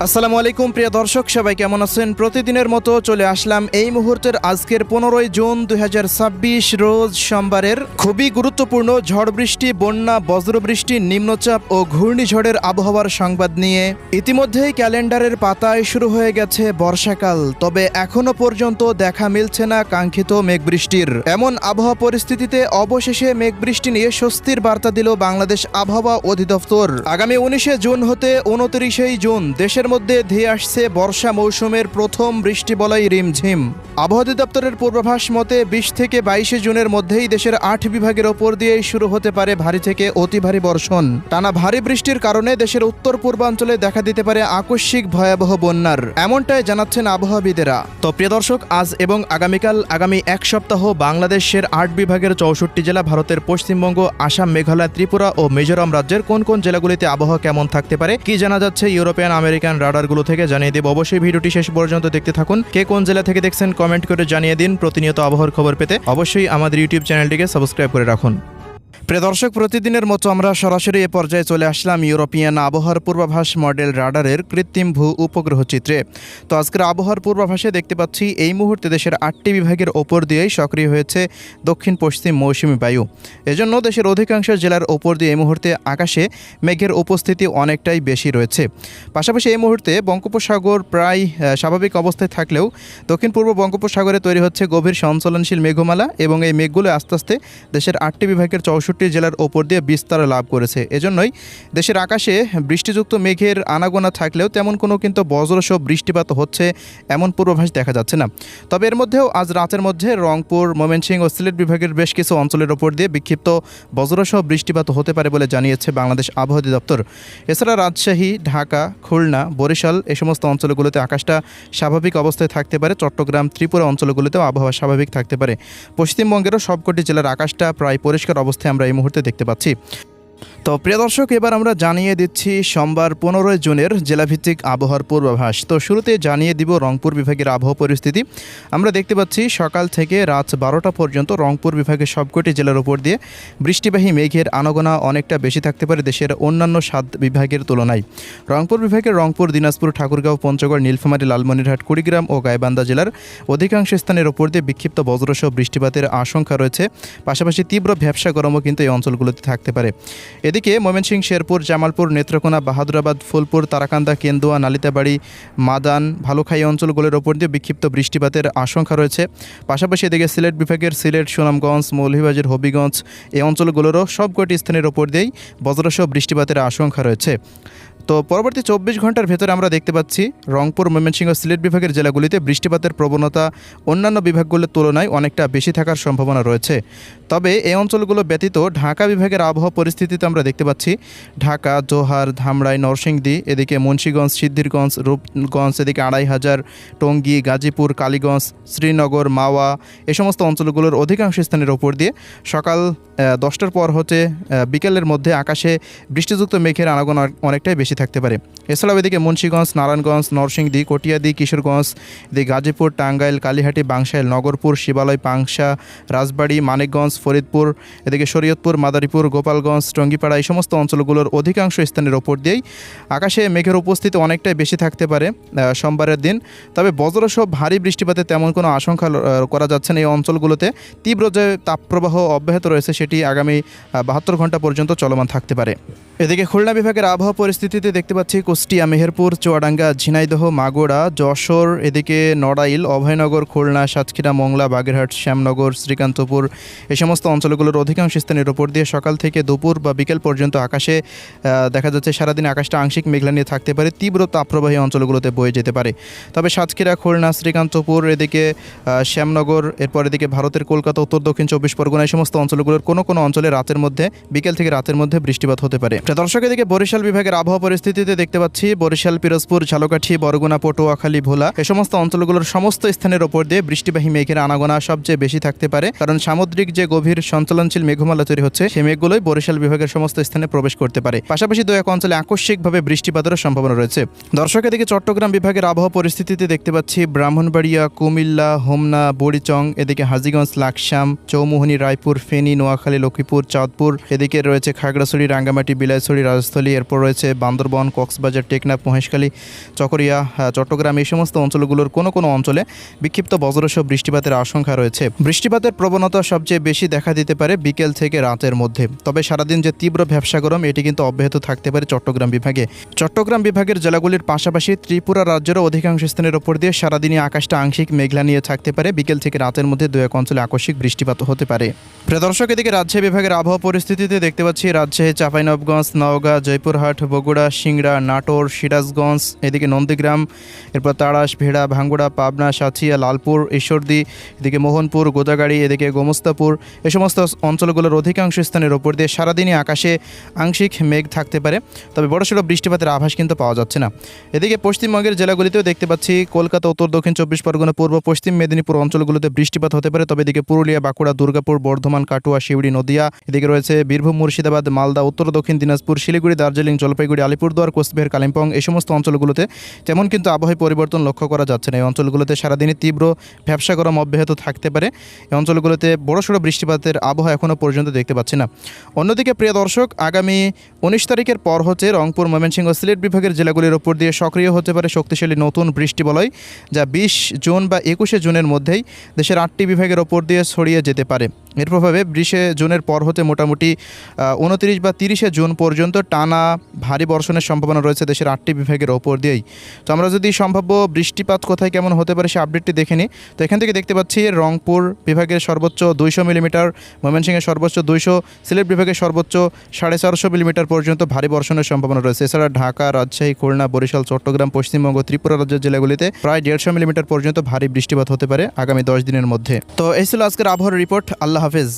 আসসালামু আলাইকুম প্রিয় দর্শক, সবাই কেমন আছেন? প্রতিদিনের মতো চলে আসলাম এই মুহূর্তের আজকের 15 জুন 2026 রোজ সোমবারের খুবই গুরুত্বপূর্ণ ঝড় বৃষ্টি, বন্যা, বজ্রবৃষ্টি, নিম্নচাপ ও ঘূর্ণিঝড়ের আবহাওয়ার সংবাদ নিয়ে। ইতিমধ্যেই ক্যালেন্ডারের পাতায় শুরু হয়ে গেছে বর্ষাকাল, তবে এখনো পর্যন্ত দেখা মিলছে না কাঙ্ক্ষিত মেঘবৃষ্টির। এমন আবহাওয়া পরিস্থিতিতে অবশেষে মেঘবৃষ্টি নিয়ে স্বস্তির বার্তা দিল বাংলাদেশ আবহাওয়া অধিদপ্তর। আগামী 19 জুন হতে 29 জুন দেশের মধ্যে ধেয়ে আসছে বর্ষা মৌসুমের প্রথম বৃষ্টি বলাই রিমঝিম। আবহাওয়া অধিদপ্তরের পূর্বাভাস মতে 20 থেকে 22 জুনের মধ্যেই দেশের 8 বিভাগের ওপর দিয়েই শুরু হতে পারে ভারী থেকে অতি ভারী বর্ষণ। টানা ভারী বৃষ্টির কারণে দেশের উত্তর পূর্বাঞ্চলে দেখা দিতে পারে আকস্মিক ভয়াবহ বন্যার, এমনটাই জানাচ্ছেন আবহাওয়াবিদেরা। তো প্রিয় দর্শক, আজ এবং আগামী এক সপ্তাহ বাংলাদেশের 8 বিভাগের 64 জেলা, ভারতের পশ্চিমবঙ্গ, আসাম, মেঘালয়, ত্রিপুরা ও মিজোরাম রাজ্যের কোন কোন জেলাগুলিতে আবহাওয়া কেমন থাকতে পারে, কি জানা যাচ্ছে ইউরোপিয়ান আমেরিকান রাডারগুলো থেকে জানিয়ে দেব। অবশ্যই ভিডিওটি শেষ পর্যন্ত দেখতে থাকুন। কে কোন জেলা থেকে দেখছেন কমেন্ট করে জানিয়ে দিন। প্রতিনিয়ত আবহাওয়ার খবর পেতে অবশ্যই আমাদের ইউটিউব চ্যানেলটিকে সাবস্ক্রাইব করে রাখুন। প্রিয় দর্শক, প্রতিদিনের মতো আমরা সরাসরি এ পর্যায়ে চলে আসলাম ইউরোপিয়ান আবহাওয়ার পূর্বাভাস মডেল রাডারের কৃত্রিম ভূ উপগ্রহ চিত্রে। তো আজকের আবহাওয়ার পূর্বাভাসে দেখতে পাচ্ছি এই মুহূর্তে দেশের 8টি বিভাগের ওপর দিয়েই সক্রিয় হয়েছে দক্ষিণ পশ্চিম মৌসুমী বায়ু। এজন্য দেশের অধিকাংশ জেলার ওপর দিয়ে এই মুহূর্তে আকাশে মেঘের উপস্থিতি অনেকটাই বেশি রয়েছে। পাশাপাশি এই মুহূর্তে বঙ্গোপসাগর প্রায় স্বাভাবিক অবস্থায় থাকলেও দক্ষিণ পূর্ব বঙ্গোপসাগরে তৈরি হচ্ছে গভীর সঞ্চলনশীল মেঘমালা, এবং এই মেঘগুলো আস্তে আস্তে দেশের 8টি বিভাগের 64 জেলার ওপর দিয়ে বিস্তার লাভ করেছে। এজন্যই দেশের আকাশে বৃষ্টিযুক্ত মেঘের আনাগোনা থাকলেও তেমন কোনো কিন্তু বজ্রসহ বৃষ্টিপাত হচ্ছে এমন পূর্বাভাস দেখা যাচ্ছে না। তবে এর মধ্যেও আজ রাতের মধ্যে রংপুর, ময়মনসিংহ ও সিলেট বিভাগের বেশ কিছু অঞ্চলের ওপর দিয়ে বিক্ষিপ্ত বজ্রসহ বৃষ্টিপাত হতে পারে বলে জানিয়েছে বাংলাদেশ আবহাওয়া অধিদপ্তর। এছাড়া রাজশাহী, ঢাকা, খুলনা, বরিশাল এই সমস্ত অঞ্চলগুলোতে আকাশটা স্বাভাবিক অবস্থায় থাকতে পারে। চট্টগ্রাম, ত্রিপুরা অঞ্চলগুলোতেও আবহাওয়া স্বাভাবিক থাকতে পারে। পশ্চিমবঙ্গেরও সবকটি জেলার আকাশটা প্রায় পরিষ্কার অবস্থায় আমরা এই মুহূর্তে দেখতে পাচ্ছি। তো প্রিয় দর্শক, এবার আমরা জানিয়ে দিচ্ছি সোমবার 15 জুনের জেলাভিত্তিক আবহাওয়ার পূর্বাভাস। তো শুরুতে জানিয়ে দিব রংপুর বিভাগের আবহাওয়া পরিস্থিতি। আমরা দেখতে পাচ্ছি সকাল থেকে রাত 12টা পর্যন্ত রংপুর বিভাগের সবকটি জেলার উপর দিয়ে বৃষ্টিবাহী মেঘের আনাগোনা অনেকটা বেশি থাকতে পারে দেশের অন্যান্য 7 বিভাগের তুলনায়। রংপুর বিভাগের রংপুর, দিনাজপুর, ঠাকুরগাঁও, পঞ্চগড়, নীলফামারী, লালমনিরহাট, কুড়িগ্রাম ও গাইবান্ধা জেলার অধিকাংশ স্থানের ওপর দিয়ে বিক্ষিপ্ত বজ্রসহ বৃষ্টিপাতের আশঙ্কা রয়েছে। পাশাপাশি তীব্র ভ্যাপসা গরমও কিন্তু এই অঞ্চলগুলোতে থাকতে পারে। এদিকে ময়মনসিংহ, শেরপুর, জামালপুর, নেত্রকোনা, বাহাদুরাবাদ, ফুলপুর, তারাকান্দা, কেন্দুয়া, নালিতাবাড়ি, মাদান, ভালুখাই অঞ্চলগুলোর ওপর দিয়ে বিক্ষিপ্ত বৃষ্টিপাতের আশঙ্কা রয়েছে। পাশাপাশি এদিকে সিলেট বিভাগের সিলেট, সুনামগঞ্জ, মৌলভীবাজার, হবিগঞ্জ এই অঞ্চলগুলোরও সবকটি স্থানের ওপর দিয়েই বজ্রসহ বৃষ্টিপাতের আশঙ্কা রয়েছে। তো পরবর্তী 24 ঘন্টার ভেতরে আমরা দেখতে পাচ্ছি রংপুর, ময়মনসিংহ, সিলেট বিভাগের জেলাগুলিতে বৃষ্টিপাতের প্রবণতা অন্যান্য বিভাগগুলোর তুলনায় অনেকটা বেশি থাকার সম্ভাবনা রয়েছে। তবে এই অঞ্চলগুলো ব্যতীত ঢাকা বিভাগের আবহাওয়া পরিস্থিতিতে আমরা দেখতে পাচ্ছি ঢাকা, জোহার, ধামরাই, নরসিংদী, এদিকে মুন্সিগঞ্জ, সিদ্ধিরগঞ্জ, রূপগঞ্জ, এদিকে 2500, টঙ্গী, গাজীপুর, কালীগঞ্জ, শ্রীনগর, মাওয়া এই সমস্ত অঞ্চলগুলোর অধিকাংশ স্থানের ওপর দিয়ে সকাল 10টার পর হতে বিকেলের মধ্যে আকাশে বৃষ্টিযুক্ত মেঘের আনাগোনা অনেকটাই বেশি থাকতে পারে। এছাড়াও এদিকে মুন্সিগঞ্জ, নারায়ণগঞ্জ, নরসিংদী, কটিয়াদি, কিশোরগঞ্জ, এদিকে গাজীপুর, টাঙ্গাইল, কালীহাটি, বাংশাইল, নগরপুর, শিবালয়, পাংশা, রাজবাড়ী, মানিকগঞ্জ, ফরিদপুর, এদিকে শরীয়তপুর, মাদারীপুর, গোপালগঞ্জ, টঙ্গীপাড়া এই সমস্ত অঞ্চলগুলোর অধিকাংশ স্থানের ওপর দিয়েই আকাশে মেঘের উপস্থিতি অনেকটাই বেশি থাকতে পারে সোমবারের দিন। তবে বজ্রসহ ভারী বৃষ্টিপাতের তেমন কোনো আশঙ্কা করা যাচ্ছে না। এই অঞ্চলগুলোতে তীব্র যে তাপপ্রবাহ অব্যাহত রয়েছে সেটি আগামী 72 ঘন্টা পর্যন্ত চলমান থাকতে পারে। এদিকে খুলনা বিভাগের আবহাওয়া পরিস্থিতিতে দেখতে পাচ্ছি কুষ্টিয়া, মেহেরপুর, চুয়াডাঙ্গা, ঝিনাইদহ, মাগুরা, যশোর, এদিকে নড়াইল, অভয়নগর, খুলনা, সাতক্ষীরা, মংলা, বাগেরহাট, শ্যামনগর, শ্রীকান্তপুর এই সমস্ত অঞ্চলগুলোর অধিকাংশ স্থানের ওপর দিয়ে সকাল থেকে দুপুর বা বিকেল পর্যন্ত আকাশে দেখা যাচ্ছে সারাদিন আকাশটা আংশিক মেঘলা নিয়ে থাকতে পারে, তীব্র তাপপ্রবাহী অঞ্চলগুলোতে বয়ে যেতে পারে। তবে সাতক্ষীরা, খুলনা, শ্রীকান্তপুর, এদিকে শ্যামনগর, এরপর এদিকে ভারতের কলকাতা, উত্তর দক্ষিণ 24 পরগনা এই সমস্ত অঞ্চলগুলোর কোনো কোনো অঞ্চলে রাতের মধ্যে, বিকেল থেকে রাতের মধ্যে বৃষ্টিপাত হতে পারে। দর্শক, এদিকে বরিশাল বিভাগের আবহাওয়া পরিস্থিতিতে দেখতে পাচ্ছি বরিশাল, পিরোজপুর, ঝালকাঠি, বরগুনা, পটুয়াখালী, ভোলা এই সমস্ত অঞ্চলগুলোর সমস্ত স্থানের ওপর দিয়ে বৃষ্টিবাহী মেঘের আনাগোনা সবচেয়ে বেশি থাকতে পারে, কারণ সামুদ্রিক যে গভীর সঞ্চলনশীল মেঘমালা তৈরি হচ্ছে সেই মেঘগুলোই বরিশাল বিভাগের সমস্ত স্থানে প্রবেশ করতে পারে। পাশাপাশি দু এক অঞ্চলে আকস্মিকভাবে বৃষ্টিপাতের সম্ভাবনা রয়েছে। দর্শক, এদিকে চট্টগ্রাম বিভাগের আবহাওয়া পরিস্থিতিতে দেখতে পাচ্ছি ব্রাহ্মণবাড়িয়া, কুমিল্লা, হোমনা, বড়িচং, এদিকে হাজীগঞ্জ, লাকসাম, চৌমুহনী, রায়পুর, ফেনী, নোয়াখালী, লক্ষ্মীপুর, চাঁদপুর, এদিকে রয়েছে খাগড়াছড়ি, রাঙ্গামাটি, বিলাইছড়ি, রাজস্থলী, এরপর রয়েছে বান্দর বান্দরবন, কক্সবাজার, টেকনাফ, মহেশখালী, চকরিয়া, চট্টগ্রাম এই সমস্ত অঞ্চলগুলোর কোনো কোনো অঞ্চলে বিক্ষিপ্ত বজ্রসহ বৃষ্টিপাতের আশঙ্কা রয়েছে। বৃষ্টিপাতের প্রবণতা সবচেয়ে বেশি দেখা দিতে পারে বিকেল থেকে রাতের মধ্যে। তবে সারাদিন যে তীব্র ভ্যাপসা গরম এটি কিন্তু অব্যাহত থাকতে পারে চট্টগ্রাম বিভাগে। চট্টগ্রাম বিভাগের জেলাগুলির পাশাপাশি ত্রিপুরা রাজ্যেরও অধিকাংশ স্থানের ওপর দিয়ে সারাদিনই আকাশটা আংশিক মেঘলা নিয়ে থাকতে পারে। বিকেল থেকে রাতের মধ্যে দু এক অঞ্চলে আকস্মিক বৃষ্টিপাত হতে পারে। প্রিয় দর্শক, এদিকে রাজশাহী বিভাগের আবহাওয়া পরিস্থিতিতে দেখতে পাচ্ছি রাজশাহী, চাঁপাইনবাবগঞ্জ, নওগাঁ, জয়পুরহাট, বগুড়া, সিংড়া, নাটোর, সিরাজগঞ্জ, এদিকে নন্দীগ্রাম, এরপর তাড়াশ, ভেড়া, ভাঙ্গুড়া, পাবনা, সাঁথিয়া, লালপুর, ঈশ্বরদী, এদিকে মোহনপুর, গোদাগাড়ি, এদিকে গোমস্তাপুর এ সমস্ত অঞ্চলগুলোর অধিকাংশ স্থানের ওপর দিয়ে সারাদিনই আকাশে আংশিক মেঘ থাকতে পারে। তবে বড়সড় বৃষ্টিপাতের আভাস কিন্তু পাওয়া যাচ্ছে না। এদিকে পশ্চিমবঙ্গের জেলাগুলিতেও দেখতে পাচ্ছি কলকাতা, উত্তর দক্ষিণ 24 পরগনা, পূর্ব পশ্চিম মেদিনীপুর অঞ্চলগুলোতে বৃষ্টিপাত হতে পারে। তবে এদিকে পুরুলিয়া, বাঁকুড়া, দুর্গাপুর, বর্ধমান, কাটুয়া, শিউড়ি, নদিয়া, এদিকে রয়েছে বীরভূম, মুর্শিদাবাদ, মালদা, উত্তর দক্ষিণ দিনাজপুর, শিলিগুড়ি, দার্জিলিং, জলপাইগুড়ি, আলিপুরদুয়ার, কোচবিহার, কালিম্পং এই সমস্ত অঞ্চলগুলোতে তেমন কিন্তু আবহাওয়ায় পরিবর্তন লক্ষ্য করা যাচ্ছে না। এই অঞ্চলগুলোতে সারাদিনই তীব্র ভ্যাপসা গরম অব্যাহত থাকতে পারে। এই অঞ্চলগুলোতে বড়সড় বৃষ্টিপাতের আবহাওয়া এখনও পর্যন্ত দেখতে পাচ্ছি না। অন্যদিকে প্রিয় দর্শক, আগামী 19 তারিখের পর হচ্ছে রংপুর, ময়মনসিংহ, সিলেট বিভাগের জেলাগুলির ওপর দিয়ে সক্রিয় হতে পারে শক্তিশালী নতুন বৃষ্টিবলয়, যা 20 জুন বা 21 জুনের মধ্যেই দেশের 8টি বিভাগের ওপর দিয়ে ছড়িয়ে যেতে পারে। এর প্রভাবে 20 জুনের পর হতে মোটামুটি 29 বা 30 জুন পর্যন্ত টানা ভারী বর্ষণের সম্ভাবনা রয়েছে দেশের 8টি বিভাগের ওপর দিয়েই। তো আমরা যদি সম্ভাব্য বৃষ্টিপাত কোথায় কেমন হতে পারে সে আপডেটটি দেখে নিই। তো এখান থেকে দেখতে পাচ্ছি রংপুর বিভাগের সর্বোচ্চ 200 মিলিমিটার, ময়মনসিংহের সর্বোচ্চ 200, সিলেট বিভাগের সর্বোচ্চ 450 মিলিমিটার পর্যন্ত ভারী বর্ষণের সম্ভাবনা রয়েছে। এছাড়া ঢাকা, রাজশাহী, খুলনা, বরিশাল, চট্টগ্রাম, পশ্চিমবঙ্গ, ত্রিপুরা রাজ্যের জেলাগুলিতে প্রায় 150 মিলিমিটার পর্যন্ত ভারী বৃষ্টিপাত হতে পারে আগামী 10 দিনের মধ্যে। তো এই ছিল আজকের আবহাওয়ার রিপোর্ট। আল্লাহ হাফেজ।